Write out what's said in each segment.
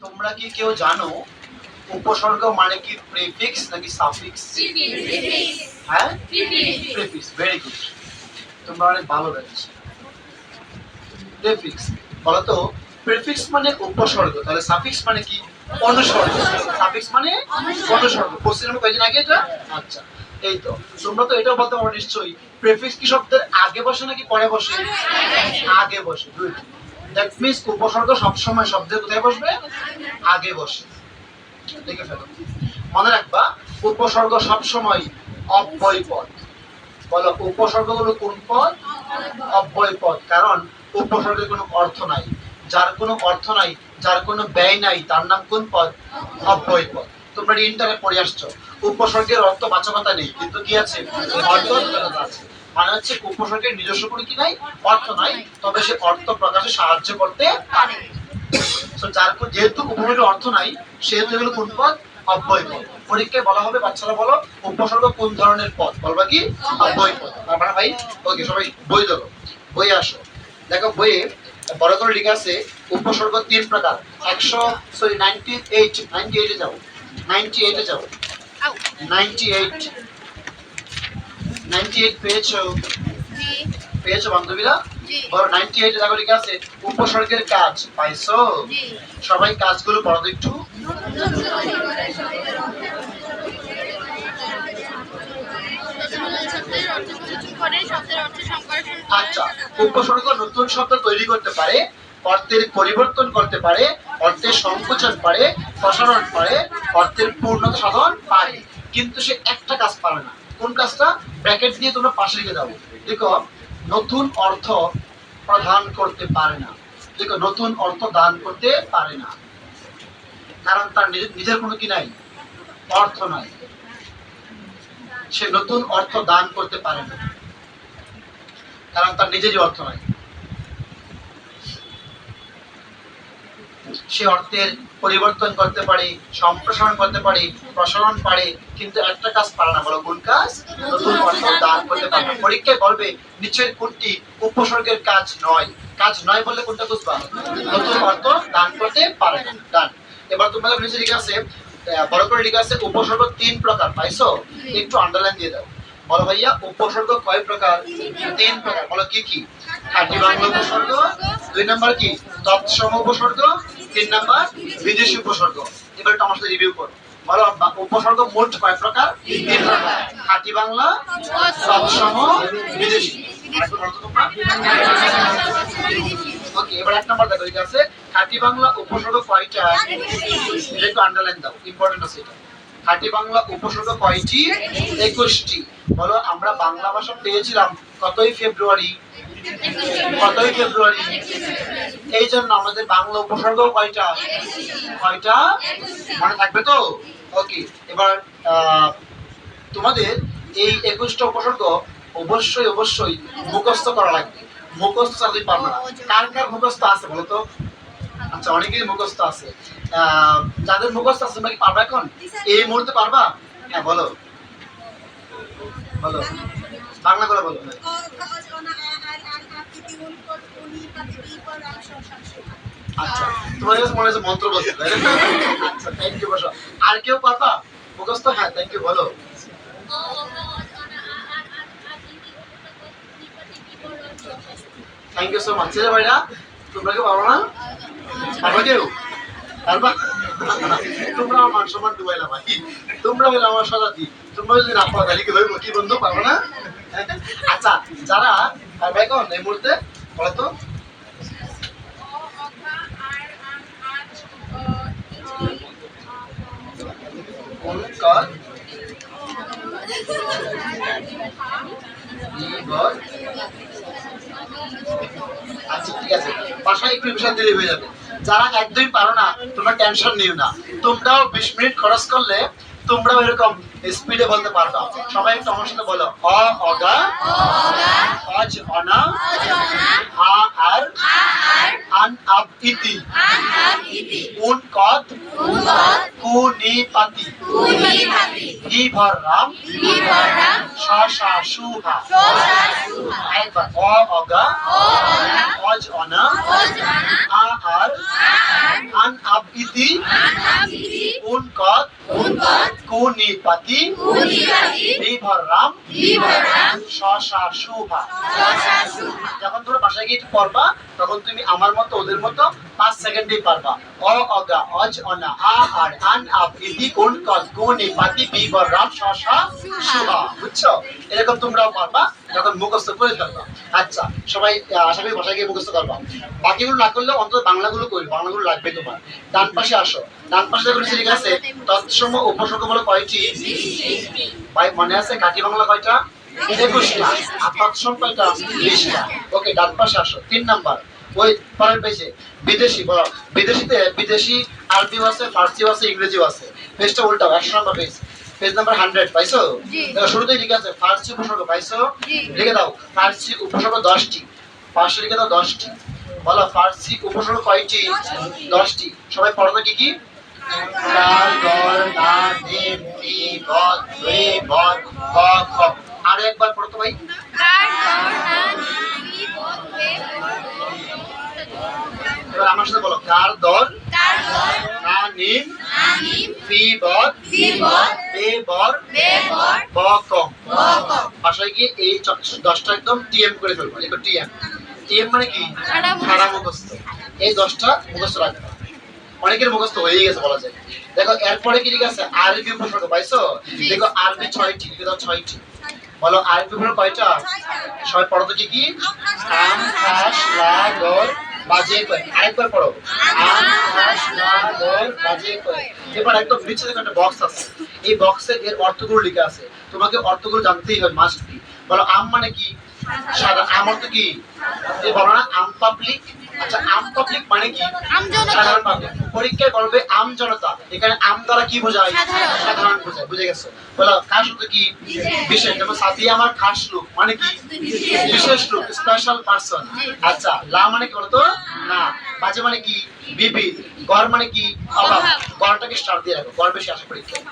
তোমরা কি কেউ জানো উপসর্গ মানে কি প্রিফিক্স নাকি সাফিক্স? হ্যাঁ, প্রিফিক্স। ভেরি গুড, তোমরা অনেক ভালো ব্যাচ। প্রিফিক্স বলো তো, প্রিফিক্স মানে উপসর্গ, তাহলে সাফিক্স মানে কি? অনুসর্গ। সাফিক্স মানে অনুসর্গ। কোশ্চেন নম্বর কয়দিন আগে এটা? আচ্ছা, এই তো তোমরা তো এটাও বলতে পারো নিশ্চয়ই, প্রিফিক্স কি শব্দের আগে বসে নাকি পরে বসে? আগে বসে। গুড, দ্যাট মিন্স উপসর্গ সবসময় শব্দের কোথায় বসবে? আগে বসে। দেখে ফেলো, মনে রাখবা উপসর্গ সবসময় অব্যয় পদ। বলো, উপসর্গগুলো কোন পদ? অব্যয় পদ। কারণ উপসর্গের কোনো অর্থ নাই, যার কোনো অর্থ নাই, যার কোনো ব্যয় নাই, তার নাম কোন পদ? অব্যয় পদ। তোমরা ইন্টারে পড়ে আসছো, উপসর্গের অর্থ বাচকতা নেই, কিন্তু কি আছে? অর্থ আছে। মানে হচ্ছে উপসর্গের নিজস্ব কোনো কি নাই? অর্থ নাই, তবে সে অর্থ প্রকাশে সাহায্য করতে পারে। যেহেতু উপসর্গের অর্থ নাই, সেহেতু এগুলো কোন পদ? অব্যয় পদ। পরীক্ষায় বলা হবে, বাচ্চারা বলো উপসর্গ কোন ধরনের পদ? বলবা কি? অব্যয় পদ। তারপরে ভাই ওকে, সবাই বই ধরো, বই আসো। দেখো বইয়ে বড় করে লেখা আছে উপসর্গ 3 প্রকার। 98 যাও, 98 যাও, 98 পেয়েছো? পেয়েছো বান্ধবীরা? বড় 98 দেখো লেখা আছে উপসর্গের কাজ। পাইছো? সবাই কাজগুলো পড়ো তো একটু। আচ্ছা, উপসর্গ নতুন শব্দ তৈরি করতে পারে, অর্থের পরিবর্তন করতে পারে, অর্থের সংকোচন পারে, প্রসারণ পারে, অর্থের পূর্ণতা সাধন পারে, কিন্তু সে একটা কাজ পারে না। কোন কাজটা? ব্র্যাকেট দিয়ে তোমরা পাশে লিখে দাও। দেখো, নতুন অর্থ প্রদান করতে পারে না। দেখো, নতুন অর্থ দান করতে পারে না, কারণ তার নিজের কোনো কি নাই? অর্থ নাই। সে নতুন অর্থ দান করতে পারে না, কারণ তার নিজেরই অর্থ নাই। সে অর্থের পরিবর্তন করতে পারে, সম্প্রসারণ করতে পারে, প্রসারণ পারে, কিন্তু একটা কাজ পারে না। বলো কোন কাজ? নতুন অর্থ দান করতে পারে না। পরীক্ষায় বলবে নিচের কোনটি উপসর্গের কাজ নয়? কাজ নয় বললে কোনটা বুঝবা? নতুন অর্থ দান করতে পারে না। ডান। এবার তোমাদের নিচে লিখে আছে, বড় করে লিখে আছে উপসর্গ 3 প্রকার। পাইছো? একটু আন্ডারলাইন দিয়ে দাও। বলো ভাইয়া, উপসর্গ কয় প্রকার? 3 প্রকার। বলো কি কি? খাঁটি বাংলা উপসর্গ, 2 নাম্বার কি? তৎসম উপসর্গ, 3 নাম্বার বিদেশি উপসর্গ। এবার একটু আমার সাথে রিভিউ করো। বলো উপসর্গ মোট কয় প্রকার? 3 প্রকার। খাঁটি বাংলা, তৎসম, বিদেশি। ওকে, এবার 1 নাম্বার দেখো, ঠিক আছে? খাঁটি বাংলা উপসর্গ কয়টা? এটা একটু আন্ডারলাইন দাও, ইম্পর্টেন্ট আছে এটা। খাঁটি বাংলা উপসর্গ কয়টি? 21টি। বলো, আমরা বাংলা ভাষা পেয়েছিলাম কতই ফেব্রুয়ারি? কতই ফেব্রুয়ারি? এই জন্য আমাদের বাংলা উপসর্গ কয়টা? কয়টা? মনে থাকবে তো? ওকে, এবার তোমাদের এই 21টা উপসর্গ অবশ্যই অবশ্যই মুখস্থ করা লাগবে। মুখস্থ চালিয়ে পারবে না। কার কার মুখস্থ আছে বলো তো? আচ্ছা, অনেকেরই মুখস্থ আছে। যাদের মুখস্থ আছে তোমরা কি পারবা এখন? এই মুহূর্তে পারবা? হ্যাঁ বলো, বলো, বাংলা করে বলো। আচ্ছা, তোমার কাছে মনে হচ্ছে মন্ত্র বলতে। আচ্ছা, থ্যাংক ইউ। বসো। আর কেউ পারবা মুখস্থ? হ্যাঁ, থ্যাংক ইউ। বলো। Thank you so much. ছেলে ভাইরা, তোমরা কেউ পারো না? পারবা কেউ? পারবা? তোমরা আমার মান সম্মান ডুবাইলা ভাই। তোমরা হলে আমার সজাতি। তোমরা যদি না পারো তাহলে কি হইব? কি বন্ধু, পারবো না? আচ্ছা, যারা পারবে এখন এই মুহূর্তে বলো তো। আচ্ছা, ঠিক আছে, বাসায় একটু বিষয় দেরি হয়ে যাবে। যারা একদমই পারো না তোমরা টেনশন নিও না, তোমরাও 20 মিনিট খরচ করলে তোমরাও এরকম স্পিডে বলতে পারবা। সবাই একটু আমার সাথে বলো, অ অগা, অজ অনা, আ আর, আন আব ইতি, উন কদ, কু কুনিপাতি ভি ভর রাম শ শা সুহা একবার অ অগা অজ অনা আ আর আন আব ইতি উন কত কুনিপাতি ভি ভর রাম শ শা সুহা। যখন তোমরা বাসায় গিয়ে পড়বা তখন তুমি আমার মতো ওদের মতো 5 সেকেন্ডেই পারবা। অ অগা অজ অনা আ আর আন আব ইতি কোন কত কুনিপাতি ভি ভর রাম শ শা সুহা। বুঝছো? এরকম তোমরাও পারবা যখন মুখস্থ করে ফেলবা। আচ্ছা সবাই আশা করি বাসায় গিয়ে মুখস্থ করবা। বাকিগুলো না করলে অন্তত বাংলাগুলো করবে, বাংলাগুলো লাগবে তোমার। ডান পাশে আসো, ডান পাশে দেখো ঠিক আছে তৎসম উপসর্গ বলো কয়টি? ভাই মনে আছে কাটি বাংলা কয়টা? 21টা। আর তৎসম কয়টা? 20টা। ওকে ডান পাশে আসো 3 নাম্বার ওই পরের পেজে বিদেশি বলো। বিদেশিতে বিদেশি আরবিও আছে, ফার্সিও আছে, ইংরেজিও আছে। পেজটা উল্টাও 100 নাম্বার পেজ, পেজ নাম্বার 100 পাইছো? দেখো শুরুতেই লিখে আছে ফার্সি উপসর্গ পাইছো? লিখে দাও ফার্সি উপসর্গ 10টি। পাশে লিখে দাও 10টি। বলো ফার্সি উপসর্গ কয়টি? 10টি। সবাই পড়ো তো কি কি? কাল গর না নিম নি গদ রে বর ক খ। আর একবার পড়ো তো ভাই। এবার আমার সাথে বলো কার দর না নিম ফি বর বে বর ব কম। বাসায় গিয়ে এই 10টা একদম টিএম করে ফেলবো। দেখো টিএম, টিএম মানে কি? খাড়া মুখস্থ। এই 10টা মুখস্থ রাখবে। অনেকের মুখস্থ হয়ে গেছে বলা যায়। দেখো এরপরে কি ঠিক আছে আরবি উপসর্গ পাইছো? দেখো আরবি 6টি, লিখে দাও 6টি। বলো আরবি উপসর্গ কয়টা? সবাই পড়ো তো কি কি? আম খাস লা গর বাজে কয়। আরেকবার পড়ো আম খাস লা গর বাজে কয়। এবার একদম নিচে দেখো একটা বক্স আছে, এই বক্সে এর অর্থগুলো লেখা আছে, তোমাকে অর্থগুলো জানতেই হয় মাস্ট বি। বলো আম মানে কি? সাদা। আম অর্থ কি? এই বলো না আম পাবলিক। আচ্ছা আম পাবলিক মানে কি? সাধারণ পাবলিক। পরীক্ষায় বলবে আম জনতা, এখানে আম দ্বারা কি বোঝায়? সাধারণ বোঝায়। বুঝে গেছো? বলো খাস অর্থ কি? বিশেষ। যেমন সাথী আমার খাস লোক মানে কি? বিশেষ লোক, স্পেশাল পারসন। আচ্ছা লা মানে কি বলতো? না। বাজে মানে কি? বিবিধ। গড় মানে কি? অভাব। গড়টাকে স্টার দিয়ে রাখো, গড় বেশি আসে পরীক্ষায়।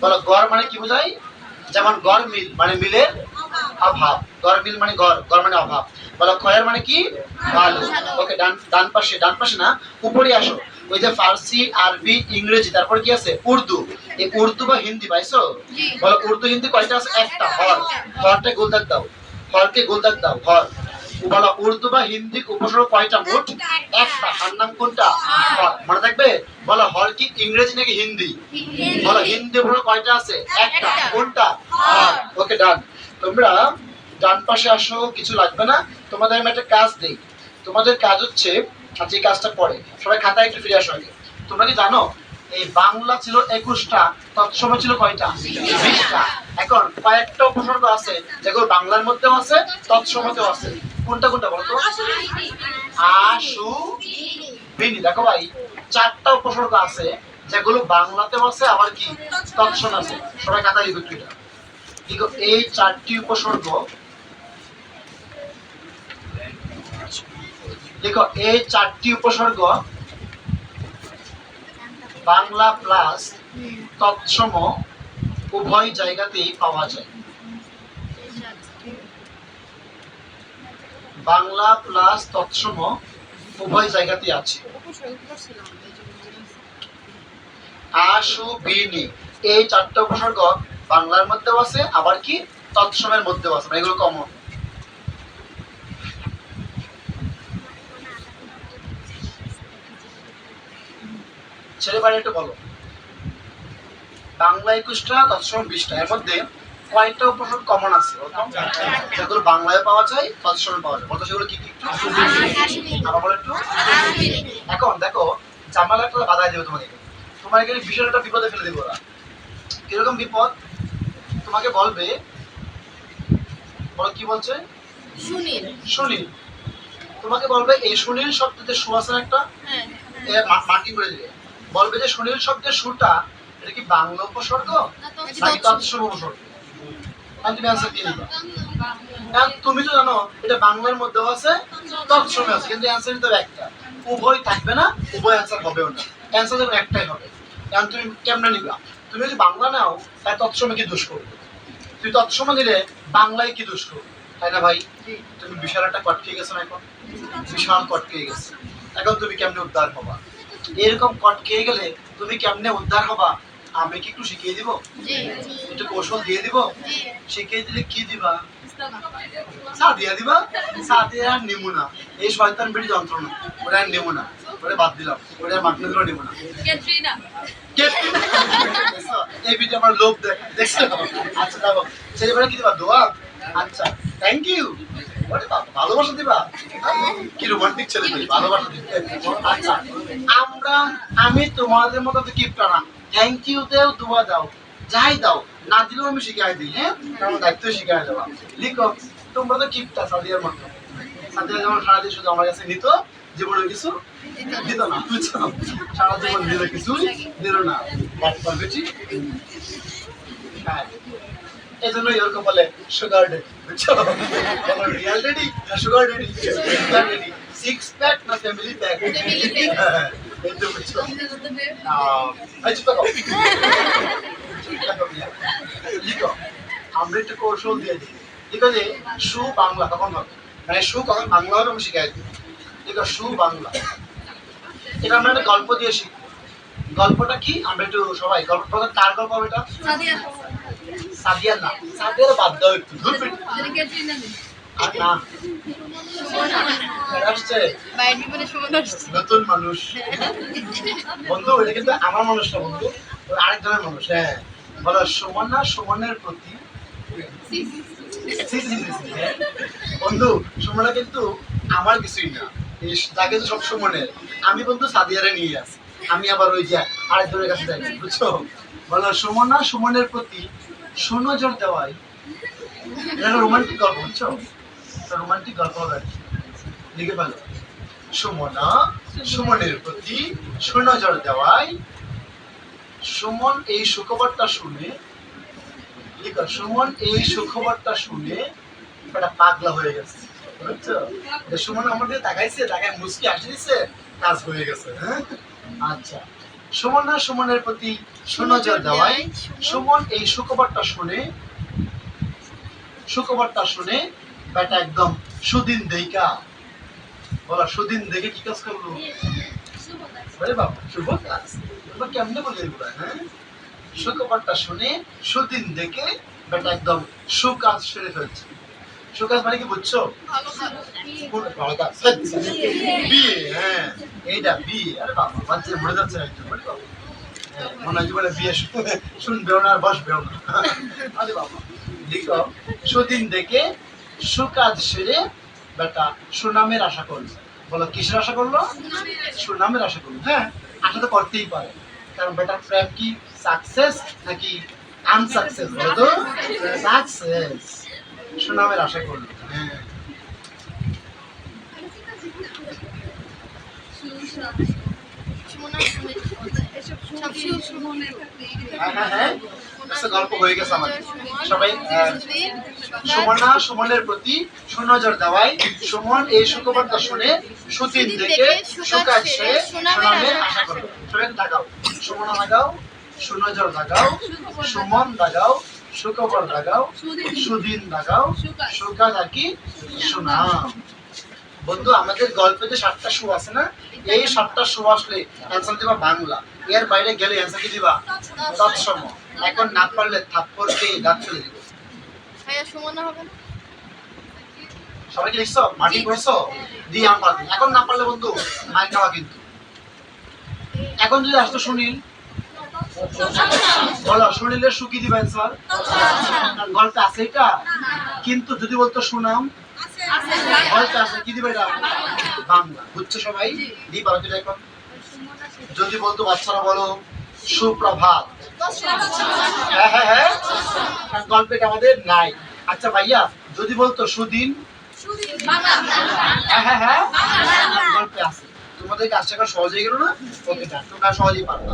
বলো গড় মানে কি বোঝায়? যেমন গড় মিল মানে মিলের অভাব। গড় মিল মানে গড়, গড় মানে অভাব। বলো খয়ের মানে কি? ভালো। ওকে ডান পাশে, ডান পাশে না উপরে আসো। ওই যে ফার্সি আরবি ইংরেজি তারপর কি আছে? উর্দু। এই উর্দু বা হিন্দি পাইছো? বলো উর্দু হিন্দি কয়টা আছে? একটা। হর, হরটা গোল দাগ দাও, হরকে গোল দাগ দাও, হর। বলো উর্দু বা হিন্দি উপসর্গ কয়টা মোট? একটা। আর নাম কোনটা? হর। মনে থাকবে? বলো হর কি ইংরেজি নাকি হিন্দি? বলো হিন্দি উপসর্গ কয়টা আছে? একটা। কোনটা? হর। ওকে ডান। তোমরা ডান পাশে আসো, কিছু লাগবে না। তোমাদের আমি একটা কাজ দেই। তোমাদের কাজ হচ্ছে আচ্ছা এই কাজটা পরে সবাই খাতায় একটু ফিরে আসো আগে। তোমরা কি জানো এই বাংলা ছিল 21টা, তৎসময় ছিল কয়টা? 20টা। এখন কয়েকটা উপসর্গ আছে যেগুলো বাংলার মধ্যেও আছে, তৎসময়তেও আছে। কোনটা কোনটা বলতো? আশু বিনি। দেখো ভাই 4টা উপসর্গ আছে যেগুলো বাংলাতেও আছে আবার কি তৎসম আছে। সবাই খাতায় লিখো এটা। দেখো এই 4টি উপসর্গ, দেখো এই 4টি উপসর্গ বাংলা প্লাস তৎসম উভয় জায়গাতেই পাওয়া যায়। বাংলা প্লাস তৎসম উভয় জায়গাতেই আছে। আশু বিনি এই 4টা উপসর্গ বাংলার মধ্যেও আছে আবার কি তৎসমের মধ্যেও আছে, এগুলো কমন। ছেলে বাড়ি একটু বলো বাংলা 21টা, তৎসম 20টা, এর মধ্যে কয়টা উপসর্গ কমন আছে? যেগুলো বাংলায় পাওয়া যায়, তৎসমে পাওয়া যায়, বলতো সেগুলো কি কি? আবার বলো একটু। এখন দেখো জামালা একটা বাধাই দেবে তোমাকে, তোমার এখানে বিশাল একটা বিপদে ফেলে দেবে ওরা। কিরকম বিপদ? তোমাকে বলবে, বলো কি বলছে? সুনীল। সুনীল। তোমাকে বলবে এই সুনীল শব্দতে সু আছে একটা, মার্কিং করে দিবে। বলবে যে সুনীল শব্দের সুটা এটা কি বাংলা উপসর্গ নাকি তৎসম উপসর্গ? তুমি অ্যান্সার দিয়ে দিবা। তুমি তো জানো এটা বাংলার মধ্যেও আছে, তৎসমে আছে, কিন্তু অ্যান্সার তো একটা। উভয় থাকবে না, উভয় অ্যান্সার হবেও না। অ্যান্সার যখন একটাই হবে। এখন তুমি কেমনে নিবা? তুমি যদি বাংলা নাও তাহলে তৎসময় কি দোষ করবে? তুমি তৎসময় দিলে বাংলায় কি দোষ করবে? তাই না ভাই? তুমি বিশাল একটা কটকে গেছো না, এখন বিশাল কটকে গেছে। এখন তুমি কেমনে উদ্ধার হবা? এরকম কটকে গেলে তুমি কেমনে উদ্ধার হবা? আমি কি একটু শিখিয়ে দিব? একটু কৌশল দিয়ে দিব? শিখিয়ে দিলে কি দিবা? সাদিয়া দিবা? সাদিয়া আর নেবো না, এই শয়তান বেটি যন্ত্রণা, ওটা আর নেবো না, ওটা বাদ দিলাম, ওটা মাগনা দিলেও নেবো না। এই বিটি আমার লোভ দেখছো? আচ্ছা দেখো ছেলেবেলা কি দিবা? দোয়া? আচ্ছা থ্যাংক ইউ। ভালোবাসা দিবা? কি রোমান্টিক ছেলে পেলে ভালোবাসা দিবে। আচ্ছা আমি তোমাদের মতো তো কিপটা না, থ্যাংক ইউ দেও, দোয়া দাও, যাই দাও, না দিলেও আমি শিখাই দিই। হ্যাঁ আমার দায়িত্ব শিখাই দেওয়া। লিখো তোমরা তো কিপটা সাদিয়ার মতো। সাদিয়া যেমন সারাদিন শুধু আমার কাছে নিত, জীবনে কিছু দিত না, বুঝছো? সারা জীবন দিল কিছু দিল না, হ্যাঁ এই জন্য এরকম বলে সুগার ডেডি, বুঝছো? রিয়াল ডেডি না sugar daddy? Sugar daddy six pack না ফ্যামিলি প্যাক? এই তো বুঝছো। লিখো আমরা একটু কৌশল দিয়ে দিই। লিখো যে সু বাংলা তখন হবে, মানে সু কখন বাংলা হবে আমি শিখাই দিই। লিখো সু বাংলা। এটা আমরা একটা গল্প দিয়ে শিখবো। গল্পটা কি আমরা একটু সবাই গল্প, কার গল্প হবে এটা? সাদিয়ার না, সাদিয়ার বাদ দাও একটু, আর না আসছে নতুন মানুষ বন্ধু, এটা কিন্তু আমার মানুষ না বন্ধু, আরেকজনের মানুষ। হ্যাঁ বলো সমান না সমানের প্রতি। বন্ধু সুমনা কিন্তু আমার কিছুই না, যাকে তো সব সমানের। আমি বন্ধু সাদিয়ারে নিয়ে আসি, আমি আবার ওই যে আরেকজনের কাছে যাই, বুঝছো? বলো সুমনা সুমনের প্রতি সুনজর দেওয়াই। এটা রোমান্টিক গল্প, বুঝছো? রোমান্টিক গল্প হবে। লিখে ফেলো সুমনা সুমনের প্রতি সুনজর দেওয়াই। সুমন এই সুখবরটা শুনে, লিখো সুমন এই সুখবরটা শুনে একটা পাগলা হয়ে গেছে, বুঝছো? সুমন আমাদের তাকাইছে, তাকায় মুচকি হাসি দিচ্ছে, কাজ হয়ে গেছে। হ্যাঁ আচ্ছা সুমনা সুমনের প্রতি সুনজর দেওয়ায় সুমন এই সুখবরটা শুনে বেটা একদম সুদিন দেইকা। বলা সুদিন দেখে কি কাজ করলো? আরে বাবা শুভ কাজ, তোমরা কেমনে বলে এগুলো? হ্যাঁ সুখবরটা শুনে সুদিন দেখে বেটা একদম সুকাজ সেরে ফেলছে। সুকাজ মানে কি বুঝছো? বিয়ে। হ্যাঁ এইটা বিয়ে। আরে বাবা বাচ্চা মরে যাচ্ছে একজন, মনে হয় বলে বিয়ে শুনবেও না আর বসবেও না। আরে বাবা লিখো সুদিন দেখে সুকাজ সেরে বেটা সুনামের আশা করলো। বলো কিসের আশা করলো? সুনামের আশা করলো। হ্যাঁ আশা তো করতেই পারে, কারণ বেটার প্রেম কি সাকসেস নাকি আনসাকসেস? বলো তো সাকসেস, সুনামের আশা করলো। হ্যাঁ গল্প হয়ে গেছে আমাদের সবাই। সুমনা সুমনের প্রতি সুনজর দেওয়ায় সুমন এই সুখবরটা শুনে সুদিন দেখে সুকাজ সে সুনামের আশা করলো। সবাই দাগাও, সুমনা দাগাও, সুনজর দাগাও, সুমন দাগাও, সুখবর দাগাও, সুদিন দাগাও, সুকাজ আর কি সুনাম। বন্ধু আমাদের গল্পে যে 7টা সু আছে না, এই 7টা সু আসলে অ্যান্সার দিবা বাংলা, এর বাইরে গেলে অ্যান্সার কি দিবা? তৎসম। এখন না পারলে থাপ্পড় খেয়ে দাঁত ফেলে দিব। ভাইয়া সুমনা হবে না? সবাই কি লিখছো? মাটি করেছো? দি আমার এখন না পারলে বন্ধু মাইর খাওয়া কিন্তু। এখন যদি আসতো সুনীল, বলো সুনীলের সু কি দিবা অ্যান্সার? গল্পে আছে এটা, কিন্তু যদি বলতো সুনাম গল্পে আছে কি দিবা? এটা বাংলা, বুঝছো সবাই? দি পারো কি এখন? যদি বলতো বাচ্চারা বলো সুপ্রভাত, হ্যাঁ হ্যাঁ হ্যাঁ গল্পে আমাদের নাই। আচ্ছা ভাইয়া যদি বলতো সুদিন, হ্যাঁ হ্যাঁ হ্যাঁ গল্পে আছে। তোমাদের কাজটা সহজ হয়ে গেল না? ওকে তোমরা সহজেই পারবা।